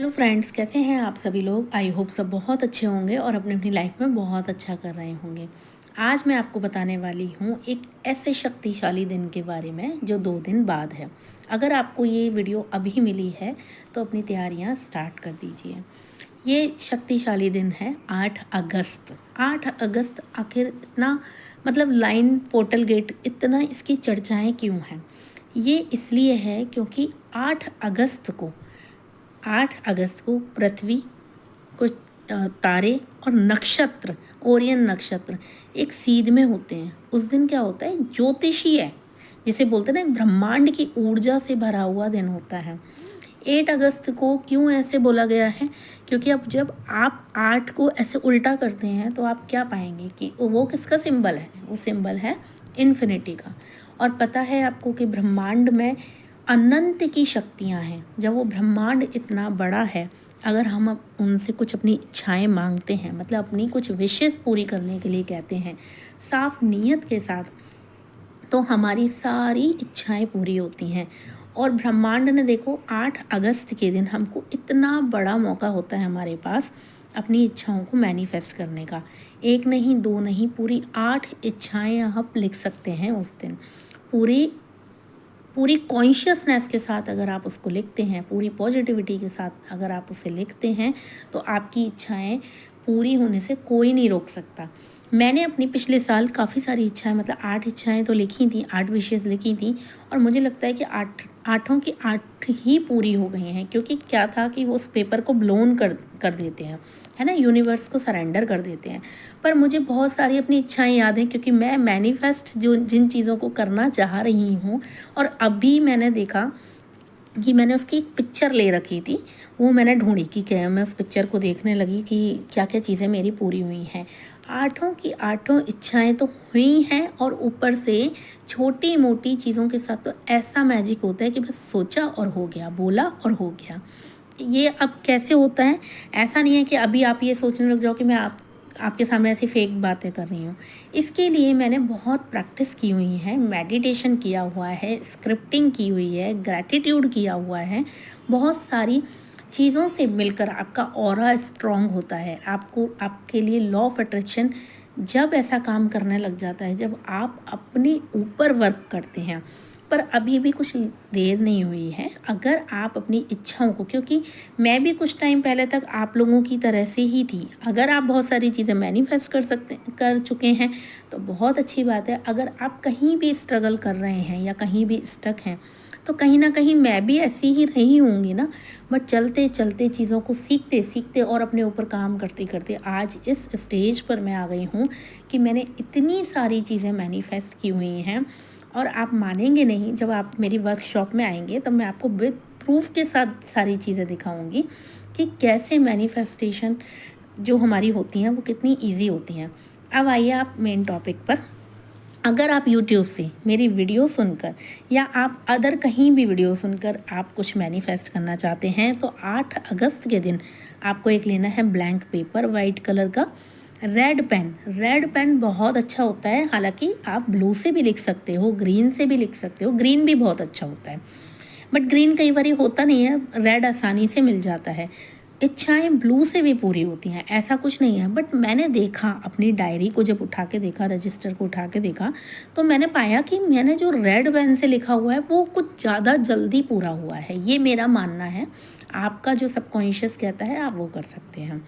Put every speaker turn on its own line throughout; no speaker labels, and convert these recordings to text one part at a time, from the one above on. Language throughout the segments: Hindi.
हेलो फ्रेंड्स, कैसे हैं आप सभी लोग। आई होप सब बहुत अच्छे होंगे और अपनी अपनी लाइफ में बहुत अच्छा कर रहे होंगे। आज मैं आपको बताने वाली हूँ एक ऐसे शक्तिशाली दिन के बारे में जो 2 दिन बाद है। अगर आपको ये वीडियो अभी मिली है तो अपनी तैयारियाँ स्टार्ट कर दीजिए। ये शक्तिशाली दिन है 8 अगस्त। 8 अगस्त आखिर इतना लाइन पोर्टल गेट इतना इसकी चर्चाएँ क्यों हैं? ये इसलिए है क्योंकि 8 अगस्त को पृथ्वी को तारे और नक्षत्र, ओरियन नक्षत्र एक सीध में होते हैं। उस दिन क्या होता है, ज्योतिषीय, जिसे बोलते हैं ना, ब्रह्मांड की ऊर्जा से भरा हुआ दिन होता है। 8 अगस्त को क्यों ऐसे बोला गया है? क्योंकि अब जब आप 8 को ऐसे उल्टा करते हैं तो आप क्या पाएंगे कि वो किसका सिंबल है? वो सिंबल है इन्फिनिटी का। और पता है आपको कि ब्रह्मांड में अनंत की शक्तियाँ हैं। जब वो ब्रह्मांड इतना बड़ा है, अगर हम उनसे कुछ अपनी इच्छाएं मांगते हैं, मतलब अपनी कुछ विशेष पूरी करने के लिए कहते हैं साफ नीयत के साथ, तो हमारी सारी इच्छाएं पूरी होती हैं। और ब्रह्मांड ने देखो 8 अगस्त के दिन हमको इतना बड़ा मौका होता है हमारे पास अपनी इच्छाओं को मैनिफेस्ट करने का। एक नहीं, दो नहीं, पूरी 8 इच्छाएं आप लिख सकते हैं उस दिन। पूरी पूरी कॉन्शियसनेस के साथ अगर आप उसको लिखते हैं, पूरी पॉजिटिविटी के साथ अगर आप उसे लिखते हैं, तो आपकी इच्छाएं पूरी होने से कोई नहीं रोक सकता। मैंने अपनी पिछले साल काफ़ी सारी इच्छाएं, 8 इच्छाएं तो लिखी थी, 8 विशेज़ लिखी थी। और मुझे लगता है कि आठों की 8 ही पूरी हो गई हैं। क्योंकि क्या था कि वो उस पेपर को ब्लोन कर देते हैं, है ना, यूनिवर्स को सरेंडर कर देते हैं। पर मुझे बहुत सारी अपनी इच्छाएं याद हैं, क्योंकि मैं मैनिफेस्ट जिन चीज़ों को करना चाह रही हूँ, और अभी मैंने देखा कि मैंने उसकी एक पिक्चर ले रखी थी, वो मैंने ढूंढी कि क्या, मैं उस पिक्चर को देखने लगी कि क्या क्या चीज़ें मेरी पूरी हुई हैं। आठों की आठों इच्छाएं तो हुई हैं, और ऊपर से छोटी मोटी चीज़ों के साथ तो ऐसा मैजिक होता है कि बस सोचा और हो गया, बोला और हो गया। ये अब कैसे होता है? ऐसा नहीं है कि अभी आप ये सोचने लग जाओ कि मैं आपके सामने ऐसी फेक बातें कर रही हूँ। इसके लिए मैंने बहुत प्रैक्टिस की हुई है, मेडिटेशन किया हुआ है, स्क्रिप्टिंग की हुई है, ग्रैटिट्यूड किया हुआ है। बहुत सारी चीज़ों से मिलकर आपका ऑरा स्ट्रॉन्ग होता है। आपको, आपके लिए लॉ ऑफ अट्रैक्शन जब ऐसा काम करने लग जाता है, जब आप अपने ऊपर वर्क करते हैं। पर अभी भी कुछ देर नहीं हुई है। अगर आप अपनी इच्छाओं को, क्योंकि मैं भी कुछ टाइम पहले तक आप लोगों की तरह से ही थी। अगर आप बहुत सारी चीज़ें मैनिफेस्ट कर चुके हैं तो बहुत अच्छी बात है। अगर आप कहीं भी स्ट्रगल कर रहे हैं या कहीं भी स्टक हैं, तो कहीं ना कहीं मैं भी ऐसी ही रही होंगी ना। बट चलते चलते चीज़ों को सीखते सीखते और अपने ऊपर काम करते करते आज इस स्टेज पर मैं आ गई हूँ कि मैंने इतनी सारी चीज़ें मैनिफेस्ट की हुई हैं। और आप मानेंगे नहीं, जब आप मेरी वर्कशॉप में आएंगे तब मैं आपको विद प्रूफ के साथ सारी चीज़ें दिखाऊंगी कि कैसे मैनिफेस्टेशन जो हमारी होती हैं वो कितनी इजी होती हैं। अब आइए आप मेन टॉपिक पर। अगर आप YouTube से मेरी वीडियो सुनकर या आप अदर कहीं भी वीडियो सुनकर आप कुछ मैनिफेस्ट करना चाहते हैं, तो 8 अगस्त के दिन आपको एक लेना है ब्लैंक पेपर, वाइट कलर का, रेड पेन बहुत अच्छा होता है। हालांकि आप ब्लू से भी लिख सकते हो, ग्रीन से भी लिख सकते हो, ग्रीन भी बहुत अच्छा होता है। बट ग्रीन कई बार होता नहीं है, रेड आसानी से मिल जाता है। इच्छाएं ब्लू से भी पूरी होती हैं, ऐसा कुछ नहीं है। बट मैंने देखा, अपनी डायरी को जब उठा के देखा, रजिस्टर को उठा के देखा, तो मैंने पाया कि मैंने जो रेड पेन से लिखा हुआ है वो कुछ ज़्यादा जल्दी पूरा हुआ है। ये मेरा मानना है। आपका जो सबकॉन्शियस कहता है आप वो कर सकते हैं।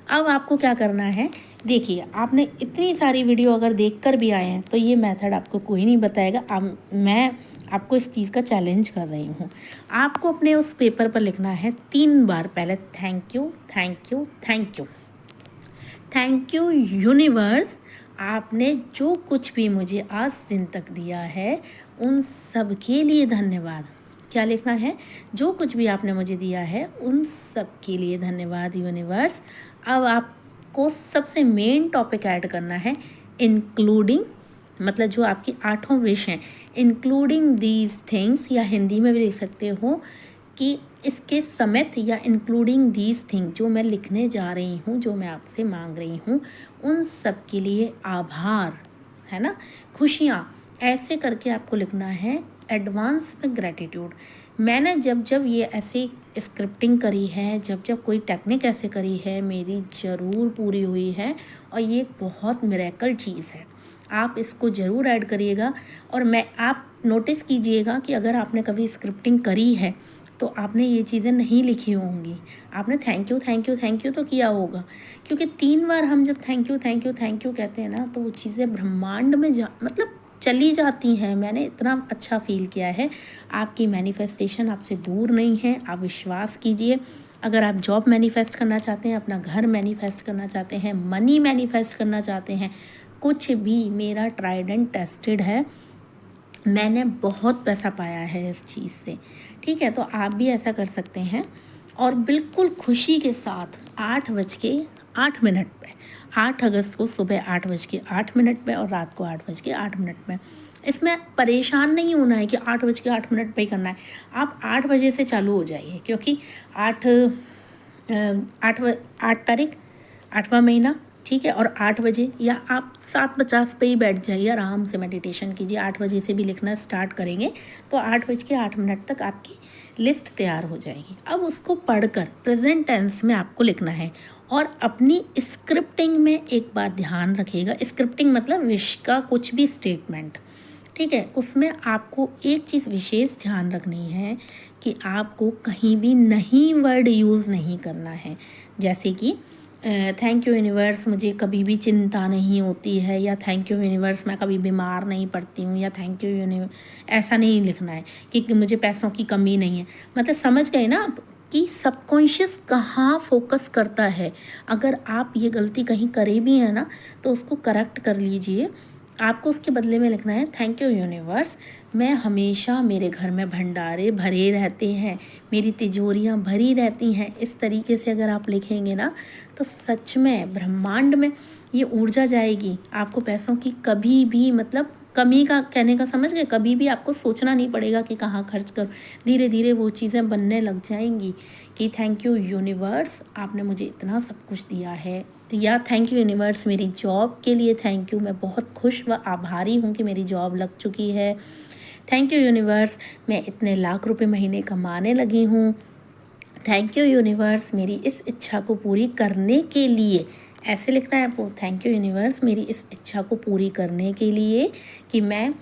अब आपको क्या करना है, देखिए, आपने इतनी सारी वीडियो अगर देखकर भी आए हैं तो ये मेथड आपको कोई नहीं बताएगा। मैं आपको इस चीज़ का चैलेंज कर रही हूँ। आपको अपने उस पेपर पर लिखना है 3 बार पहले, thank you, thank you, thank you, thank you universe. आपने जो कुछ भी मुझे आज दिन तक दिया है उन सब के लिए धन्यवाद। क्या लिखना है? जो कुछ भी आपने मुझे दिया है उन सब के लिए धन्यवाद यूनिवर्स। अब आपको सबसे मेन टॉपिक ऐड करना है, इंक्लूडिंग, मतलब जो आपकी 8 विश हैं, इंक्लूडिंग दीज थिंग्स, या हिंदी में भी लिख सकते हो कि इसके समेत, या इंक्लूडिंग दीज थिंग, जो मैं लिखने जा रही हूँ, जो मैं आपसे मांग रही हूँ, उन सब के लिए आभार, है ना, खुशियाँ। ऐसे करके आपको लिखना है एडवांस में ग्रैटिट्यूड। मैंने जब जब ये ऐसी स्क्रिप्टिंग करी है, जब जब कोई टेक्निक ऐसे करी है, मेरी ज़रूर पूरी हुई है और ये एक बहुत मिरेकल चीज़ है। आप इसको ज़रूर ऐड करिएगा और आप नोटिस कीजिएगा कि अगर आपने कभी स्क्रिप्टिंग करी है तो आपने ये चीज़ें नहीं लिखी होंगी, आपने thank you thank you thank you तो किया होगा, क्योंकि 3 बार हम जब thank you thank you thank you कहते हैं ना तो वो चीज़ें ब्रह्मांड में मतलब चली जाती हैं। मैंने इतना अच्छा फील किया है। आपकी मैनिफेस्टेशन आपसे दूर नहीं है, आप विश्वास कीजिए। अगर आप जॉब मैनिफेस्ट करना चाहते हैं, अपना घर मैनिफेस्ट करना चाहते हैं, मनी मैनिफेस्ट करना चाहते हैं, कुछ भी, मेरा ट्राइड एंड टेस्टेड है, मैंने बहुत पैसा पाया है इस चीज़ से। ठीक है, तो आप भी ऐसा कर सकते हैं और बिल्कुल खुशी के साथ 8:08 पे, 8 अगस्त को सुबह 8:08 पे और रात को 8:08 पे। इसमें परेशान नहीं होना है कि 8:08 पे ही करना है। आप 8 बजे से चालू हो जाइए, क्योंकि 8 तारीख 8वां महीना, ठीक है, और 8 बजे या आप 7:50 पे ही बैठ जाइए, आराम से मेडिटेशन कीजिए। 8 बजे से भी लिखना स्टार्ट करेंगे तो 8:08 तक आपकी लिस्ट तैयार हो जाएगी। अब उसको पढ़कर प्रेजेंट टेंस में आपको लिखना है और अपनी स्क्रिप्टिंग में एक बात ध्यान रखिएगा। स्क्रिप्टिंग मतलब विश का कुछ भी स्टेटमेंट, ठीक है, उसमें आपको एक चीज़ विशेष ध्यान रखनी है कि आपको कहीं भी नहीं वर्ड यूज़ नहीं करना है, जैसे कि थैंक यू यूनिवर्स, मुझे कभी भी चिंता नहीं होती है, या थैंक यू यूनिवर्स, मैं कभी बीमार नहीं पड़ती हूँ, या थैंक यू यूनिवर्स, ऐसा नहीं लिखना है कि मुझे पैसों की कमी नहीं है। मतलब समझ गए ना आप कि सबकॉन्शियस कहाँ फोकस करता है। अगर आप ये गलती कहीं करे भी है ना तो उसको करेक्ट कर लीजिए। आपको उसके बदले में लिखना है थैंक यू यूनिवर्स, मैं हमेशा, मेरे घर में भंडारे भरे रहते हैं, मेरी तिजोरियां भरी रहती हैं। इस तरीके से अगर आप लिखेंगे ना तो सच में ब्रह्मांड में ये ऊर्जा जाएगी। आपको पैसों की कभी भी मतलब कमी का कहने का समझ गए, कभी भी आपको सोचना नहीं पड़ेगा कि कहाँ खर्च करूँ। धीरे धीरे वो चीज़ें बनने लग जाएंगी कि थैंक यू यूनिवर्स, आपने मुझे इतना सब कुछ दिया है, या थैंक यू यूनिवर्स मेरी जॉब के लिए थैंक यू, मैं बहुत खुश व आभारी हूँ कि मेरी जॉब लग चुकी है। थैंक यू यूनिवर्स, मैं इतने लाख रुपए महीने कमाने लगी हूँ। थैंक यू यूनिवर्स, मेरी इस इच्छा को पूरी करने के लिए, ऐसे लिखना है आपको, थैंक यू यूनिवर्स मेरी इस इच्छा को पूरी करने के लिए कि मैं,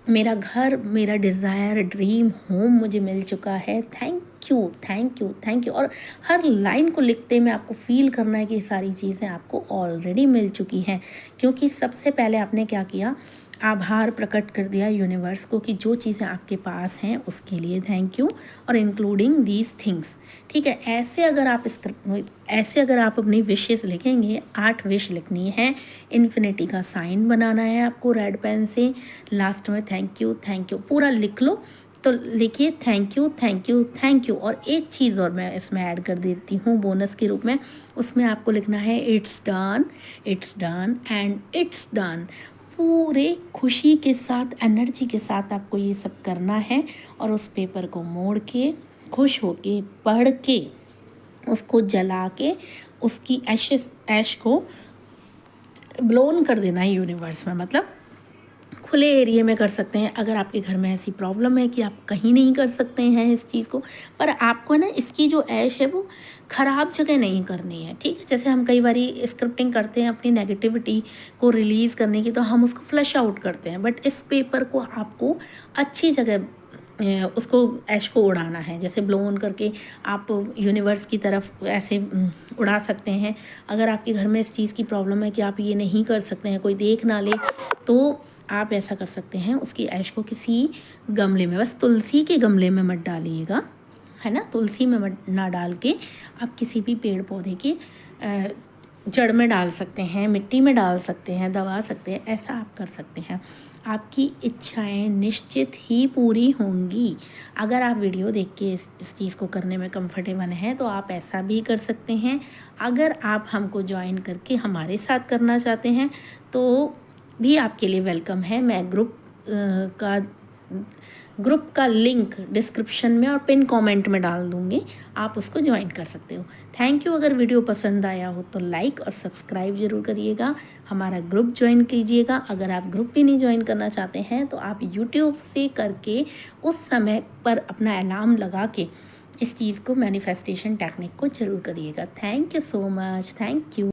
मेरा घर, मेरा डिज़ायर ड्रीम होम मुझे मिल चुका है। Thank you thank you thank you. और हर लाइन को लिखते में आपको फील करना है कि ये सारी चीज़ें आपको ऑलरेडी मिल चुकी हैं, क्योंकि सबसे पहले आपने क्या किया, आभार प्रकट कर दिया यूनिवर्स को कि जो चीज़ें आपके पास हैं उसके लिए थैंक यू, और इंक्लूडिंग दीज थिंग्स। ठीक है, ऐसे अगर आप अपनी विशेस लिखेंगे, 8 विश लिखनी है, इन्फिनिटी का साइन बनाना है आपको रेड पेन से, लास्ट में थैंक यू पूरा लिख लो। तो लिखिए thank you thank you thank you. और एक चीज़ और मैं इसमें ऐड कर देती हूँ बोनस के रूप में, उसमें आपको लिखना है it's done and it's done. पूरे खुशी के साथ, एनर्जी के साथ आपको ये सब करना है और उस पेपर को मोड़ के, खुश होके, पढ़ के, उसको जला के, उसकी ऐश को ब्लोन कर देना है यूनिवर्स में। मतलब खुले एरिया में कर सकते हैं। अगर आपके घर में ऐसी प्रॉब्लम है कि आप कहीं नहीं कर सकते हैं इस चीज़ को, पर आपको ना इसकी जो ऐश है वो ख़राब जगह नहीं करनी है। ठीक है, जैसे हम कई बार स्क्रिप्टिंग करते हैं अपनी नेगेटिविटी को रिलीज़ करने की, तो हम उसको फ्लश आउट करते हैं, बट इस पेपर को आपको अच्छी जगह उसको ऐश को उड़ाना है। जैसे ब्लोन करके आप यूनिवर्स की तरफ ऐसे उड़ा सकते हैं। अगर आपके घर में इस चीज़ की प्रॉब्लम है कि आप ये नहीं कर सकते हैं, कोई देख ना ले, तो आप ऐसा कर सकते हैं, उसकी ऐश को किसी गमले में, बस तुलसी के गमले में मत डालिएगा, है ना, तुलसी में मत ना डाल के आप किसी भी पेड़ पौधे की जड़ में डाल सकते हैं, मिट्टी में डाल सकते हैं, दबा सकते हैं, ऐसा आप कर सकते हैं। आपकी इच्छाएं निश्चित ही पूरी होंगी। अगर आप वीडियो देख के इस चीज़ को करने में कंफर्टेबल हैं तो आप ऐसा भी कर सकते हैं। अगर आप हमको ज्वाइन करके हमारे साथ करना चाहते हैं तो भी आपके लिए वेलकम है। मैं ग्रुप का ग्रुप का लिंक डिस्क्रिप्शन में और पिन कमेंट में डाल दूँगी, आप उसको ज्वाइन कर सकते हो। Thank you. अगर वीडियो पसंद आया हो तो लाइक और सब्सक्राइब ज़रूर करिएगा, हमारा ग्रुप ज्वाइन कीजिएगा। अगर आप ग्रुप भी नहीं ज्वाइन करना चाहते हैं तो आप यूट्यूब से करके उस समय पर अपना अलार्म लगा के इस चीज़ को, मैनिफेस्टेशन टेक्निक को ज़रूर करिएगा। Thank you so much. Thank you.